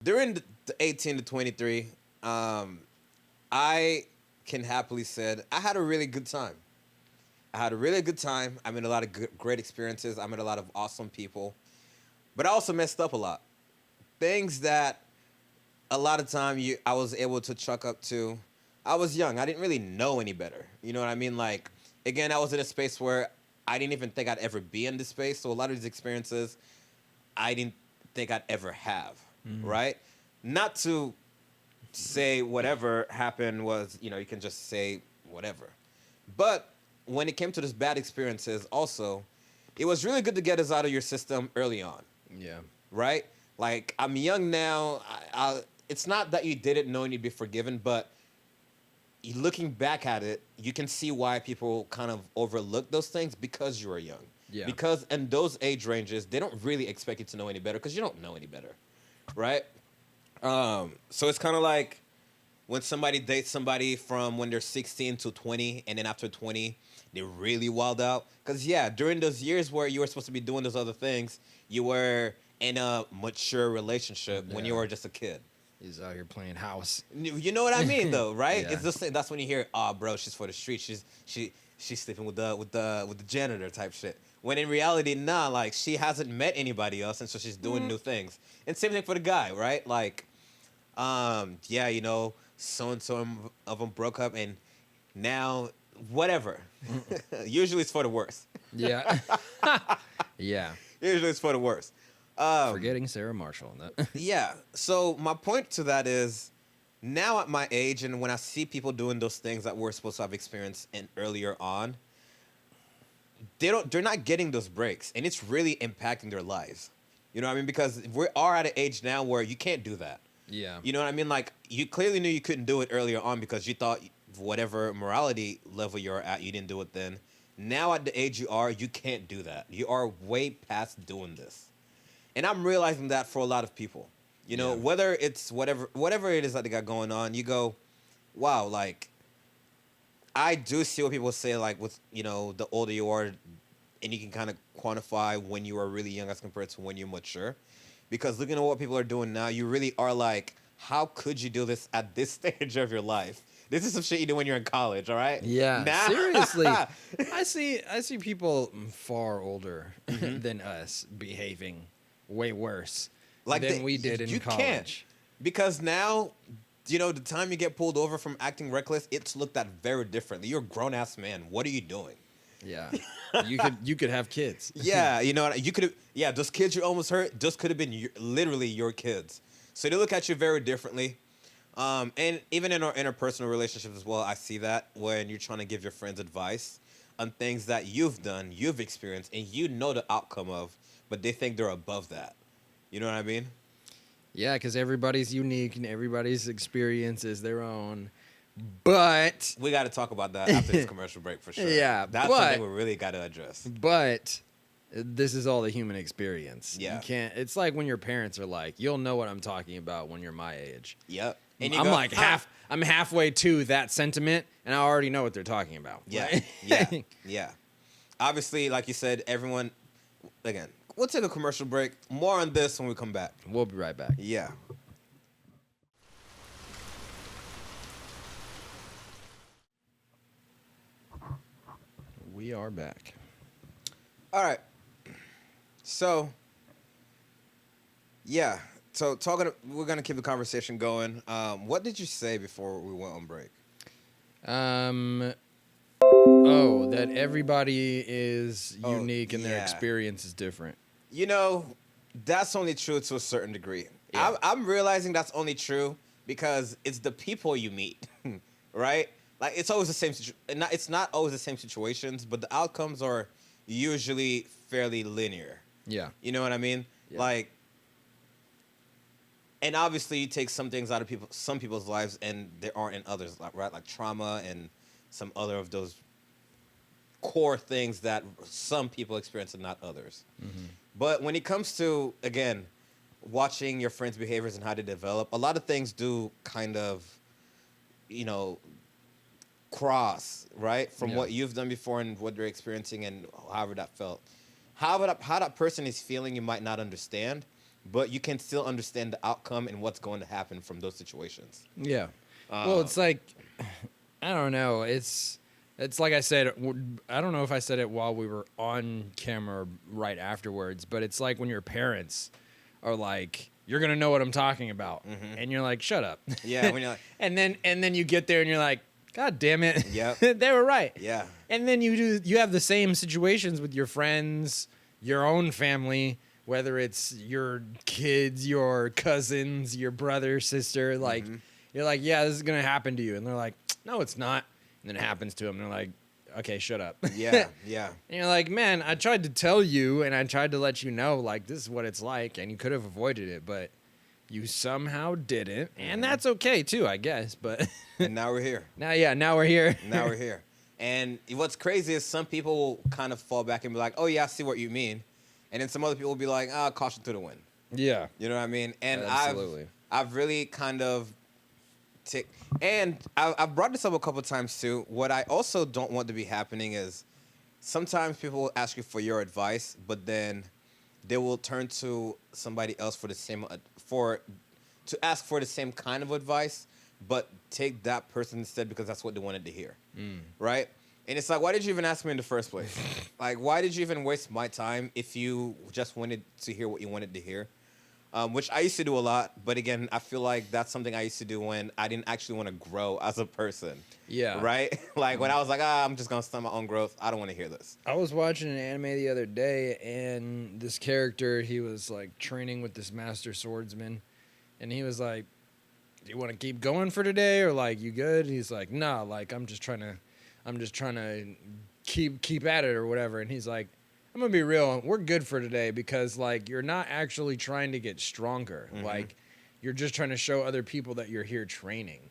During the 18 to 23, I can happily said I had a really good time. I had a really good time. I made a lot of great experiences. I met a lot of awesome people, but I also messed up a lot. Things that a lot of time I was able to chuck up to. I was young. I didn't really know any better. You know what I mean? Like again, I was in a space where I didn't even think I'd ever be in this space. So a lot of these experiences I didn't think I'd ever have. Right? Not to say whatever happened was, you can just say whatever. But when it came to this bad experiences, also, it was really good to get us out of your system early on, Yeah. right? Like I'm young now. It's not that you didn't know you'd be forgiven, but looking back at it, you can see why people kind of overlook those things because you were young. Yeah. Because in those age ranges, they don't really expect you to know any better because you don't know any better, right? So it's kind of like when somebody dates somebody from when they're 16 to 20, and then after 20, they really wild out. Because, yeah, during those years where you were supposed to be doing those other things, you were in a mature relationship when you Yeah. were just a kid. He's out here playing house. You know what I mean, though, right? Yeah. It's just that's when you hear, "Oh, bro, she's for the street. She's sleeping with the janitor type shit." When in reality, nah, like she hasn't met anybody else, and so she's doing new things. And same thing for the guy, right? Like, yeah, so and so of them broke up, and now whatever. Usually it's for the worst. Yeah. Yeah. Usually it's for the worst. Forgetting Sarah Marshall. Yeah. So my point to that is, now at my age, and when I see people doing those things that we're supposed to have experienced in earlier on, they're not getting those breaks, and it's really impacting their lives. You know what I mean? Because we are at an age now where you can't do that. Yeah. You know what I mean? Like you clearly knew you couldn't do it earlier on because you thought whatever morality level you're at, you didn't do it then. Now at the age you are, you can't do that. You are way past doing this. And I'm realizing that for a lot of people. Yeah. Whether it's whatever it is that they got going on, you go, wow, like I do see what people say, like with the older you are, and you can kind of quantify when you are really young as compared to when you're mature. Because looking at what people are doing now, you really are like, how could you do this at this stage of your life? This is some shit you do when you're in college, all right? Yeah. Nah. Seriously. I see people far older than us behaving way worse than we did in you college. Can't. Because now, the time you get pulled over from acting reckless, it's looked at very differently. You're a grown ass man. What are you doing? Yeah. You could have kids. Yeah, you could have. Yeah, those kids you almost hurt, those could have been literally your kids. So they look at you very differently. And even in our interpersonal relationships as well, I see that when you're trying to give your friends advice on things that you've done, you've experienced, and you know the outcome of, but they think they're above that. You know what I mean? Yeah, because everybody's unique and everybody's experience is their own. But We got to talk about that after this commercial break for sure. Yeah, That's but- something we really got to address. this is all the human experience. Yeah. You can't. It's like when your parents are like, "You'll know what I'm talking about when you're my age." Yep. And you I'm go, like I'm halfway to that sentiment, and I already know what they're talking about. Yeah, Like- yeah, yeah. Obviously, like you said, everyone. Again, we'll take a commercial break. More on this when we come back. We'll be right back. Yeah. We are back. All right. So. Yeah. So we're gonna keep the conversation going. What did you say before we went on break? That everybody is Oh, unique and their yeah. experience is different. That's only true to a certain degree. Yeah. I'm realizing that's only true because it's the people you meet, right? Like it's always the same. It's not always the same situations, but the outcomes are usually fairly linear. Yeah. You know what I mean? Yeah. Like, and obviously you take some things out of some people's lives, and there aren't in others, right? Like trauma and some other of those core things that some people experience and not others. Mm-hmm. But when it comes to, again, watching your friends' behaviors and how they develop, a lot of things do kind of, cross, right? From Yeah. what you've done before and what they're experiencing and however that felt. How that person is feeling, you might not understand. but you can still understand the outcome and what's going to happen from those situations. Yeah. Well, it's like, I don't know. It's like I said, I don't know if I said it while we were on camera or right afterwards, but it's like when your parents are like, you're going to know what I'm talking about. Mm-hmm. And you're like, shut up. Yeah. When you're like, and then you get there and you're like, God damn it. Yep. They were right. Yeah. And then you have the same situations with your friends, your own family, whether it's your kids, your cousins, your brother, sister, like, you're like, yeah, this is going to happen to you. And they're like, no, it's not. And then it happens to them. And they're like, okay, shut up. Yeah, yeah. And you're like, man, I tried to tell you and I tried to let you know, like, this is what it's like. And you could have avoided it, but you somehow didn't. And that's okay, too, I guess. But and now we're here. Now we're here. Now we're here. And what's crazy is some people will kind of fall back and be like, oh, yeah, I see what you mean. And then some other people will be like, caution to the wind. Yeah. You know what I mean? And absolutely. I've really kind of and I've brought this up a couple times too. What I also don't want to be happening is sometimes people will ask you for your advice, but then they will turn to somebody else for the same to ask for the same kind of advice, but take that person instead because that's what they wanted to hear, right? And it's like, why did you even ask me in the first place? Like, why did you even waste my time if you just wanted to hear what you wanted to hear? Which I used to do a lot, but again, I feel like that's something I used to do when I didn't actually want to grow as a person. Yeah. Right? Like when I was like, I'm just going to stunt my own growth. I don't want to hear this. I was watching an anime the other day, and this character, he was like training with this master swordsman, and he was like, do you want to keep going for today, or like, you good? And he's like, nah, like I'm just trying to keep at it or whatever. And he's like, I'm gonna be real, we're good for today because like you're not actually trying to get stronger. Like you're just trying to show other people that you're here training.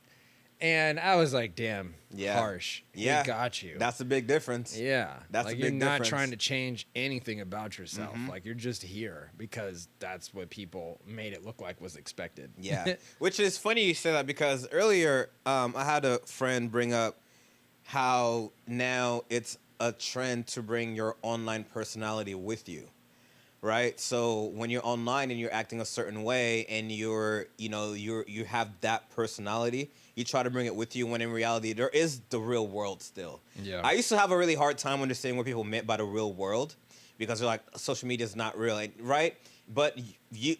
And I was like, damn, harsh. Yeah. We got you. That's a big difference. Yeah. That's like a big you're not difference. trying to change anything about yourself. Like you're just here because that's what people made it look like was expected. Yeah. Which is funny you say that because earlier I had a friend bring up how now it's a trend to bring your online personality with you, right? So when you're online and you're acting a certain way and you have that personality, you try to bring it with you when in reality there is the real world still. Yeah. I used to have a really hard time understanding what people meant by the real world because they're like, social media is not real, right? But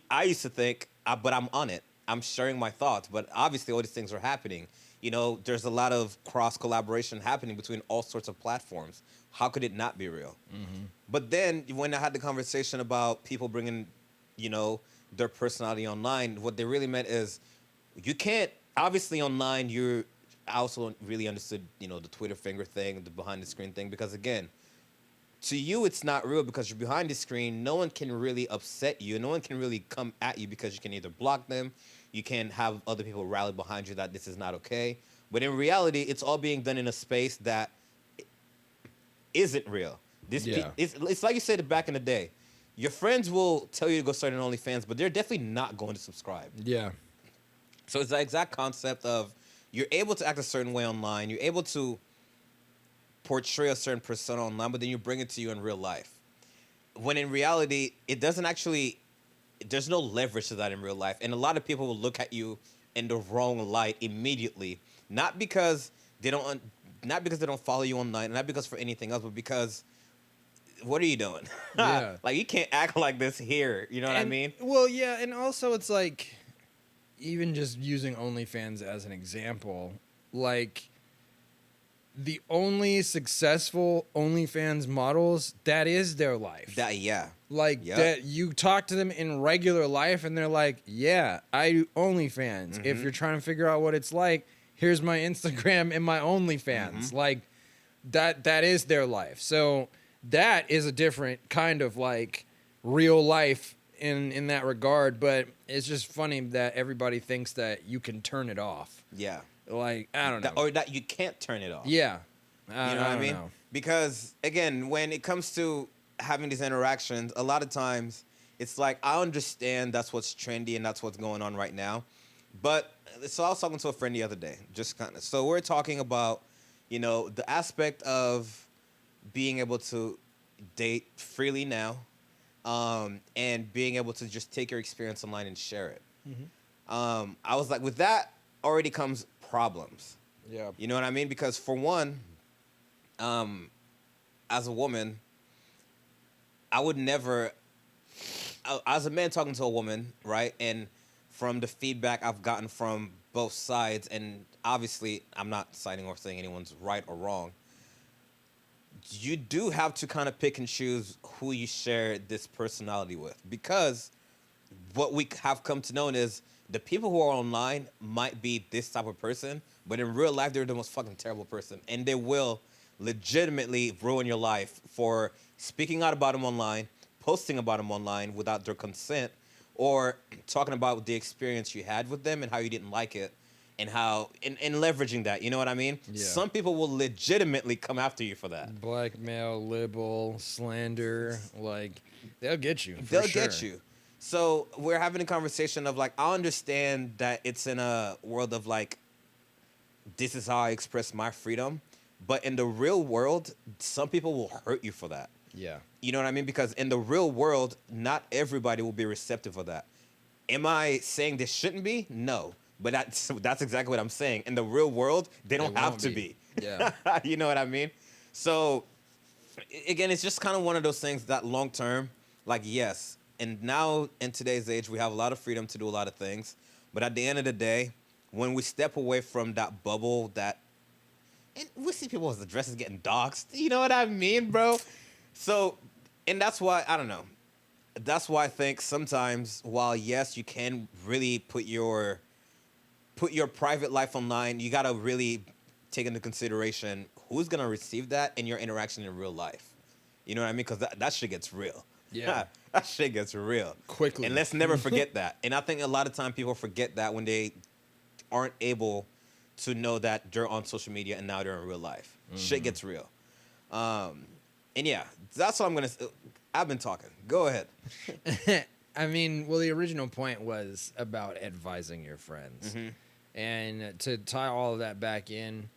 I used to think, but I'm on it. I'm sharing my thoughts, but obviously all these things are happening. You know, there's a lot of cross-collaboration happening between all sorts of platforms. How could it not be real? But then when I had the conversation about people bringing, their personality online, what they really meant is you can't, obviously online, I also really understood, the Twitter finger thing, the behind-the-screen thing, because again, to you it's not real because you're behind the screen. No one can really upset you. No one can really come at you because you can either block them, you can have other people rally behind you that this is not okay. But in reality, it's all being done in a space that isn't real. It's like you said back in the day. Your friends will tell you to go start an OnlyFans, but they're definitely not going to subscribe. Yeah. So it's the exact concept of you're able to act a certain way online. You're able to portray a certain persona online, but then you bring it to you in real life. When in reality, it doesn't actually... There's no leverage to that in real life. And a lot of people will look at you in the wrong light immediately. Not because they don't follow you online, not because for anything else, but because what are you doing? Yeah. Like you can't act like this here. You know what I mean? Well, yeah, and also it's like even just using OnlyFans as an example, like the only successful OnlyFans models, that is their life. That you talk to them in regular life and they're like, yeah, I do OnlyFans. If you're trying to figure out what it's like, here's my Instagram and my OnlyFans. Like that is their life. So that is a different kind of like real life in that regard. But it's just funny that everybody thinks that you can turn it off. Yeah. Like, I don't know. Or that you can't turn it off. Yeah. You know what I mean? Because, again, when it comes to having these interactions, a lot of times it's like, I understand that's what's trendy and that's what's going on right now. But, so I was talking to a friend the other day, so we're talking about, the aspect of being able to date freely now and being able to just take your experience online and share it. Mm-hmm. I was like, with that already comes problems. Yeah. You know what I mean? Because for one, um, as a woman, I would never, as a man talking to a woman, right? And from the feedback I've gotten from both sides, and obviously I'm not citing or saying anyone's right or wrong, you do have to kind of pick and choose who you share this personality with, because what we have come to know is the people who are online might be this type of person, but in real life they're the most fucking terrible person, and they will legitimately ruin your life for speaking out about them online, posting about them online without their consent, or talking about the experience you had with them and how you didn't like it, and how and leveraging that. You know what I mean? Yeah. Some people will legitimately come after you for that. Blackmail, libel, slander, like they'll get you. They'll get you. So we're having a conversation of like, I understand that it's in a world of like, this is how I express my freedom, but in the real world, some people will hurt you for that. Yeah. You know what I mean? Because in the real world, not everybody will be receptive of that. Am I saying this shouldn't be? No. But that's exactly what I'm saying. In the real world, they don't have won't to be. Yeah. You know what I mean? So, again, it's just kind of one of those things that long term, like, yes. And now in today's age, we have a lot of freedom to do a lot of things. But at the end of the day, when we step away from that bubble that, and we see people's addresses getting doxxed. You know what I mean, bro? So, and that's why, I don't know. That's why I think sometimes, while yes, you can really put your private life online, you gotta really take into consideration who's gonna receive that in your interaction in real life. You know what I mean? Because that shit gets real. Yeah. That shit gets real. Quickly. And let's never forget that. And I think a lot of time people forget that when they aren't able to know that they're on social media and now they're in real life. Shit gets real. And yeah, that's what I'm gonna. I've been talking. Go ahead. I mean, well, the original point was about advising your friends. Mhm. And to tie all of that back in,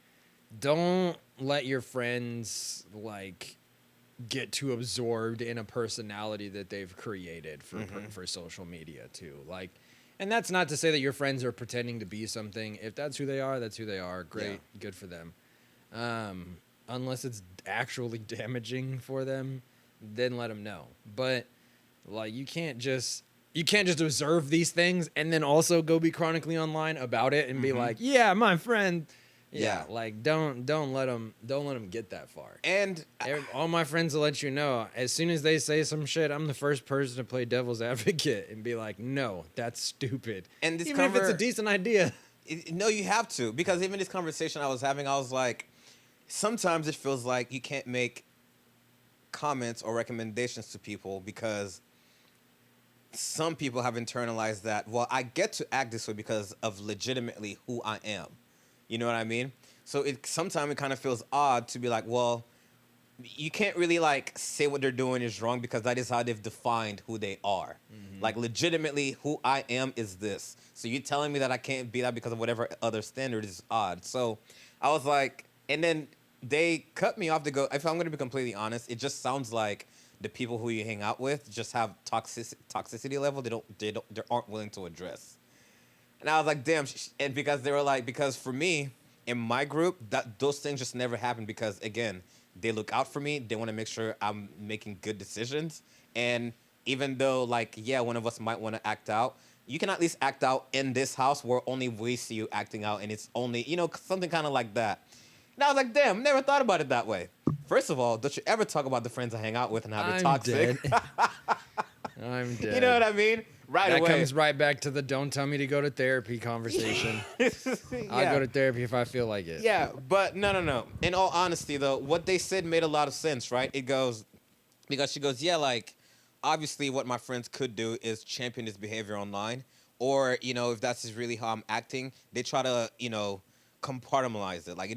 don't let your friends like get too absorbed in a personality that they've created for social media too. Like, and that's not to say that your friends are pretending to be something. If that's who they are, that's who they are. Great, good for them. Unless it's actually damaging for them, then let them know. But like, you can't just observe these things and then also go be chronically online about it and be like, yeah, my friend. Yeah, like don't let them get that far. And All my friends will let you know, as soon as they say some shit, I'm the first person to play devil's advocate and be like, no, that's stupid. And this even if it's a decent idea. No, you have to, because even this conversation I was having, I was like, sometimes it feels like you can't make comments or recommendations to people because some people have internalized that, well, I get to act this way because of legitimately who I am. You know what I mean? So sometimes it kind of feels odd to be like, well, you can't really like say what they're doing is wrong because that is how they've defined who they are. Like, legitimately, who I am is this. So you telling me that I can't be that because of whatever other standard is odd. So I was like, and then they cut me off to go, if I'm going to be completely honest, it just sounds like the people who you hang out with just have toxicity level they aren't willing to address. And I was like, damn. And because they were like, because for me, in my group, those things just never happen because, again, they look out for me. They want to make sure I'm making good decisions. And even though, like, yeah, one of us might want to act out, you can at least act out in this house where only we see you acting out. And it's only, something kind of like that. And I was like, damn, never thought about it that way. First of all, don't you ever talk about the friends I hang out with and how they're toxic. Dead. I'm dead. You know what I mean? Right away. That comes right back to the don't tell me to go to therapy conversation. I'll go to therapy if I feel like it. Yeah, but no. In all honesty, though, what they said made a lot of sense, right? It goes, because she goes, yeah, like, obviously what my friends could do is champion this behavior online. Or, if that's just really how I'm acting, they try to, compartmentalize it. Like,